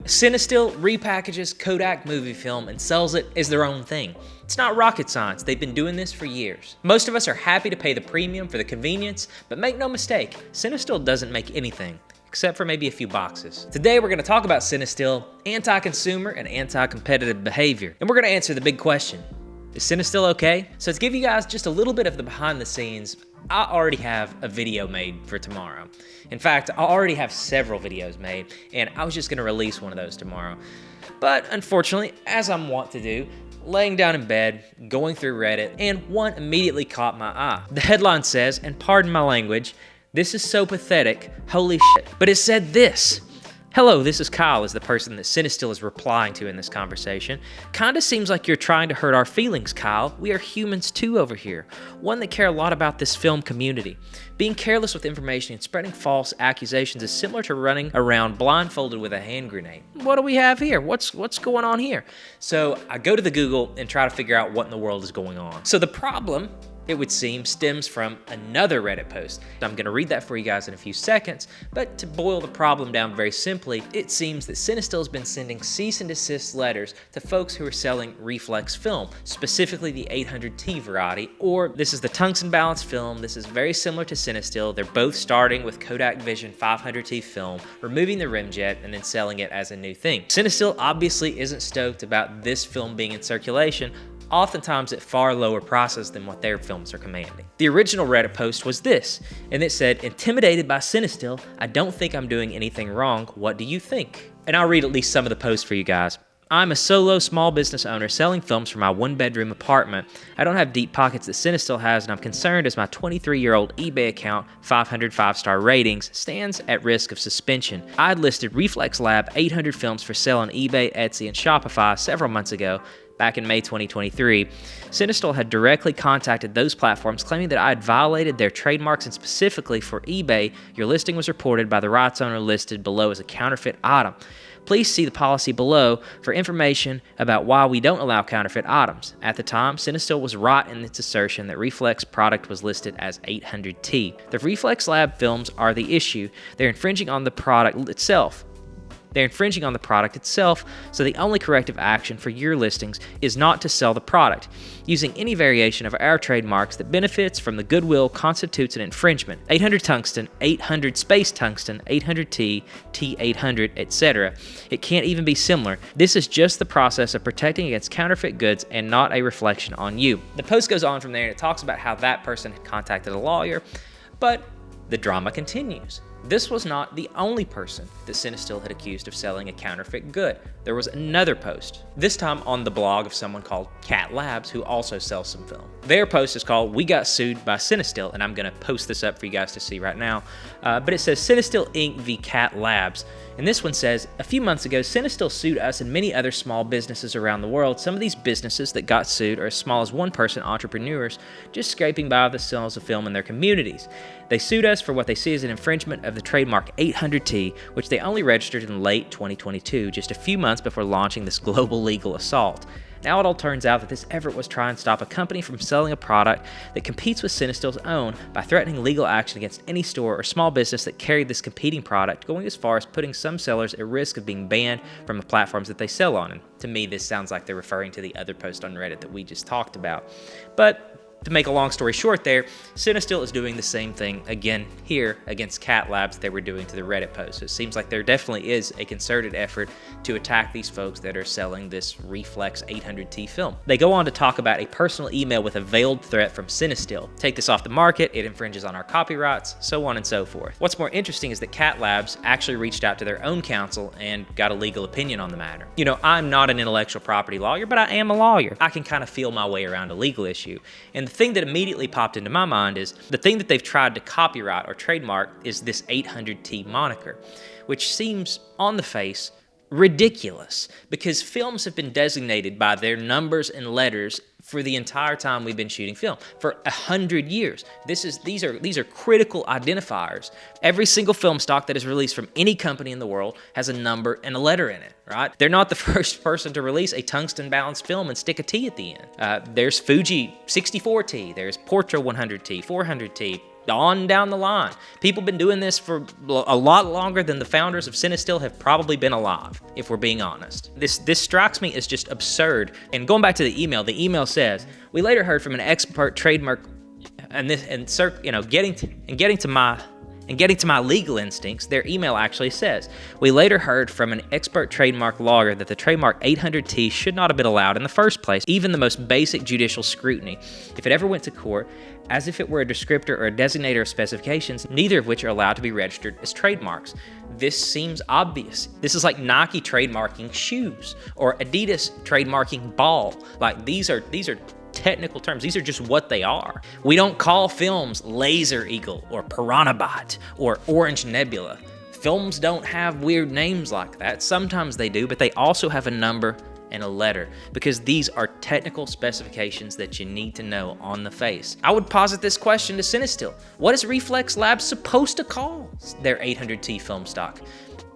Cinestill repackages Kodak movie film and sells it as their own thing. It's not rocket science, they've been doing this for years. Most of us are happy to pay the premium for the convenience, but make no mistake, Cinestill doesn't make anything, except for maybe a few boxes. Today we're going to talk about Cinestill, anti-consumer and anti-competitive behavior, and we're going to answer the big question. Is Cinestill okay? So to give you guys just a little bit of the behind the scenes, I already have a video made for tomorrow. In fact, I already have several videos made, and I was just gonna release one of those tomorrow. But unfortunately, as I'm wont to do, laying down in bed, going through Reddit, and one immediately caught my eye. The headline says, and pardon my language, "This is so pathetic, holy shit." But it said this. "Hello, this is Kyle," is the person that Cinestill is replying to in this conversation. "Kinda seems like you're trying to hurt our feelings, Kyle. We are humans too over here. One that care a lot about this film community. Being careless with information and spreading false accusations is similar to running around blindfolded with a hand grenade. What do we have here? What's going on here?" So I go to the Google and try to figure out what in the world is going on. So the problem, it would seem, stems from another Reddit post. I'm gonna read that for you guys in a few seconds, but to boil the problem down very simply, it seems that Cinestill has been sending cease and desist letters to folks who are selling reflex film, specifically the 800T variety, or this is the tungsten balanced film. This is very similar to Cinestill. They're both starting with Kodak Vision 500T film, removing the rim jet, and then selling it as a new thing. Cinestill obviously isn't stoked about this film being in circulation, oftentimes at far lower prices than what their films are commanding. The original Reddit post was this, and it said, "Intimidated by Cinestill, I don't think I'm doing anything wrong. What do you think?" And I'll read at least some of the posts for you guys. "I'm a solo small business owner selling films from my one-bedroom apartment. I don't have deep pockets that Cinestill has, and I'm concerned as my 23-year-old eBay account, 500 5-star ratings, stands at risk of suspension. I'd listed Reflex Lab 800 films for sale on eBay, Etsy, and Shopify several months ago. Back in May 2023, Cinestill had directly contacted those platforms claiming that I had violated their trademarks, and specifically for eBay, your listing was reported by the rights owner listed below as a counterfeit item. Please see the policy below for information about why we don't allow counterfeit items." At the time, Cinestill was right in its assertion that Reflex product was listed as 800T. The Reflex Lab films are the issue. They're infringing on the product itself. So the only corrective action for your listings is not to sell the product. Using any variation of our trademarks that benefits from the goodwill constitutes an infringement. 800 tungsten, 800 space tungsten, 800T, T800, etc. It can't even be similar. This is just the process of protecting against counterfeit goods and not a reflection on you. The post goes on from there and it talks about how that person had contacted a lawyer, but the drama continues. This was not the only person that Cinestill had accused of selling a counterfeit good. There was another post, this time on the blog of someone called Cat Labs, who also sells some film. Their post is called "We Got Sued by Cinestill," and I'm gonna post this up for you guys to see right now. But it says Cinestill Inc. v. Cat Labs. And this one says, "A few months ago, Cinestill sued us and many other small businesses around the world. Some of these businesses that got sued are as small as one-person entrepreneurs just scraping by with the sales of film in their communities. They sued us for what they see as an infringement of the trademark 800T, which they only registered in late 2022, just a few months before launching this global legal assault. Now it all turns out that this effort was trying to stop a company from selling a product that competes with Cinestill's own by threatening legal action against any store or small business that carried this competing product, going as far as putting some sellers at risk of being banned from the platforms that they sell on." And to me, this sounds like they're referring to the other post on Reddit that we just talked about. But to make a long story short there, Cinestill is doing the same thing again here against Cat Labs they were doing to the Reddit post. So it seems like there definitely is a concerted effort to attack these folks that are selling this Reflex 800T film. They go on to talk about a personal email with a veiled threat from Cinestill. "Take this off the market, it infringes on our copyrights," so on and so forth. What's more interesting is that Cat Labs actually reached out to their own counsel and got a legal opinion on the matter. You know, I'm not an intellectual property lawyer, but I am a lawyer. I can kind of feel my way around a legal issue. And the thing that immediately popped into my mind is the thing that they've tried to copyright or trademark is this 800T moniker, which seems on the face ridiculous because films have been designated by their numbers and letters for the entire time we've been shooting film, for 100 years. These are critical identifiers. Every single film stock that is released from any company in the world has a number and a letter in it, right? They're not the first person to release a tungsten balanced film and stick a T at the end. There's Fuji 64T, there's Portra 100T, 400T, on down the line. People have been doing this for a lot longer than the founders of Cinestill have probably been alive, if we're being honest. This strikes me as just absurd. And going back to the email says, we later heard from an expert trademark, getting to my legal instincts, their email actually says, we later heard from an expert trademark lawyer that the trademark 800T should not have been allowed in the first place, even the most basic judicial scrutiny. If it ever went to court, as if it were a descriptor or a designator of specifications, neither of which are allowed to be registered as trademarks. This seems obvious. This is like Nike trademarking shoes or Adidas trademarking ball. Like these are technical terms. These are just what they are. We don't call films Laser Eagle or Piranha Bot or Orange Nebula. Films don't have weird names like that. Sometimes they do, but they also have a number and a letter, because these are technical specifications that you need to know on the face. I would posit this question to Cinestill. What is Reflex Labs supposed to call their 800T film stock?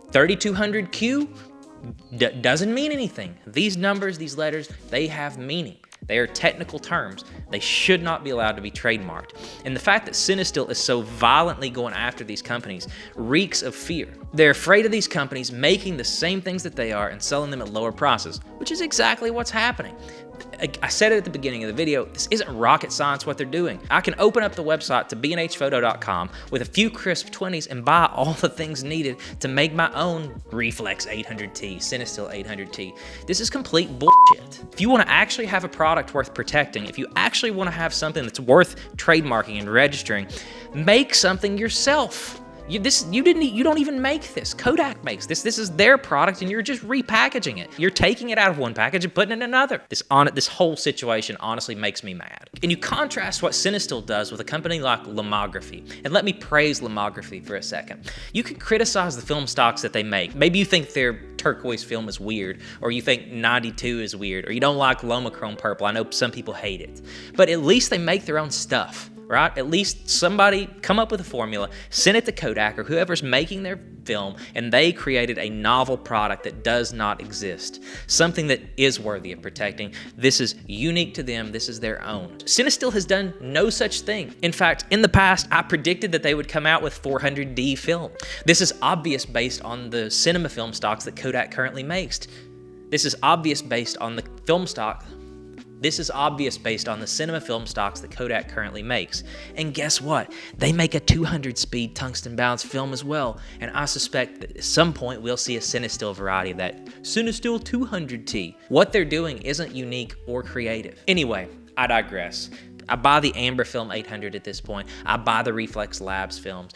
3200Q doesn't mean anything. These numbers, these letters, they have meaning. They are technical terms. They should not be allowed to be trademarked. And the fact that Cinestill is so violently going after these companies reeks of fear. They're afraid of these companies making the same things that they are and selling them at lower prices, which is exactly what's happening. I said it at the beginning of the video, this isn't rocket science what they're doing. I can open up the website to bnhphoto.com with a few crisp 20s and buy all the things needed to make my own Reflex 800T, Cinestill 800T. This is complete bullshit. If you want to actually have a product worth protecting, if you actually want to have something that's worth trademarking and registering, make something yourself. You don't even make this. Kodak makes this. This is their product and you're just repackaging it. You're taking it out of one package and putting it in another. This whole situation honestly makes me mad. And you contrast what Cinestill does with a company like Lomography. And let me praise Lomography for a second. You can criticize the film stocks that they make. Maybe you think their turquoise film is weird, or you think 92 is weird, or you don't like Lomochrome purple. I know some people hate it. But at least they make their own stuff. Right? At least somebody come up with a formula, send it to Kodak or whoever's making their film, and they created a novel product that does not exist. Something that is worthy of protecting. This is unique to them. This is their own. Cinestill has done no such thing. In fact, in the past, I predicted that they would come out with 400D film. This is obvious based on the cinema film stocks that Kodak currently makes. This is obvious based on the film stock. This is obvious based on the cinema film stocks that Kodak currently makes. And guess what? They make a 200 speed tungsten bounce film as well. And I suspect that at some point we'll see a Cinestill variety of that Cinestill 200T. What they're doing isn't unique or creative. Anyway, I digress. I buy the Amber Film 800 at this point. I buy the Reflex Labs films.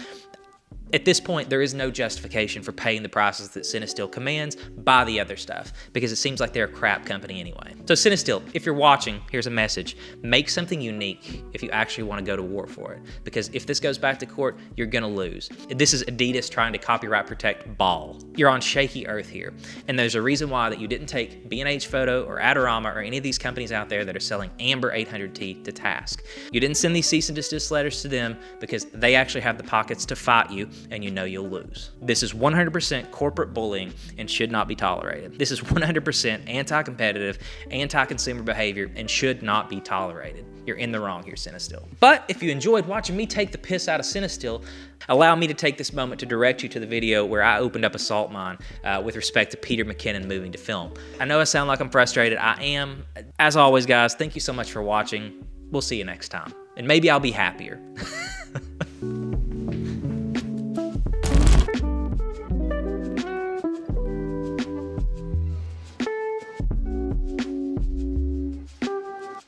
At this point, there is no justification for paying the prices that Cinestill commands. Buy the other stuff, because it seems like they're a crap company anyway. So Cinestill, if you're watching, here's a message. Make something unique if you actually want to go to war for it, because if this goes back to court, you're gonna lose. This is Adidas trying to copyright protect ball. You're on shaky earth here, and there's a reason why that you didn't take B&H Photo or Adorama or any of these companies out there that are selling Amber 800T to task. You didn't send these cease and desist letters to them because they actually have the pockets to fight you, and you know you'll lose. This is 100% corporate bullying and should not be tolerated. This is 100% anti-competitive, anti-consumer behavior and should not be tolerated. You're in the wrong here, Cinestill. But if you enjoyed watching me take the piss out of Cinestill, allow me to take this moment to direct you to the video where I opened up a salt mine with respect to Peter McKinnon moving to film. I know I sound like I'm frustrated. I am. As always, guys, thank you so much for watching. We'll see you next time. And maybe I'll be happier.